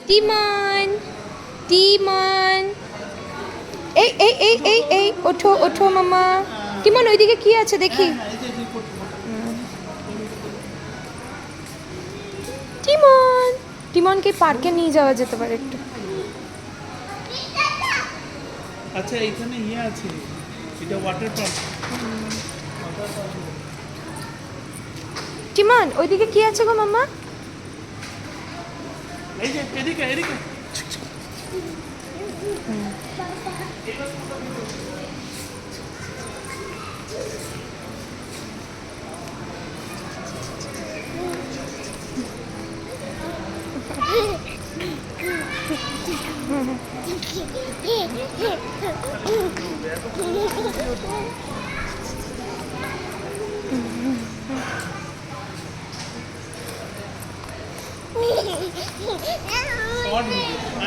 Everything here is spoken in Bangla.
টিমন টিমন এই ওঠো ওঠো মামা। টিমন ওইদিকে কি আছে দেখি। টিমন টিমনকে পার্কে নিয়ে যাওয়া যেতে পারে একটু। আচ্ছা এইখানে ইয়ে আছে, এটা ওয়াটার পার্ক। টিমন ওইদিকে কি আছে গো মামা? এই যে এদিকে এদিকে। Short video.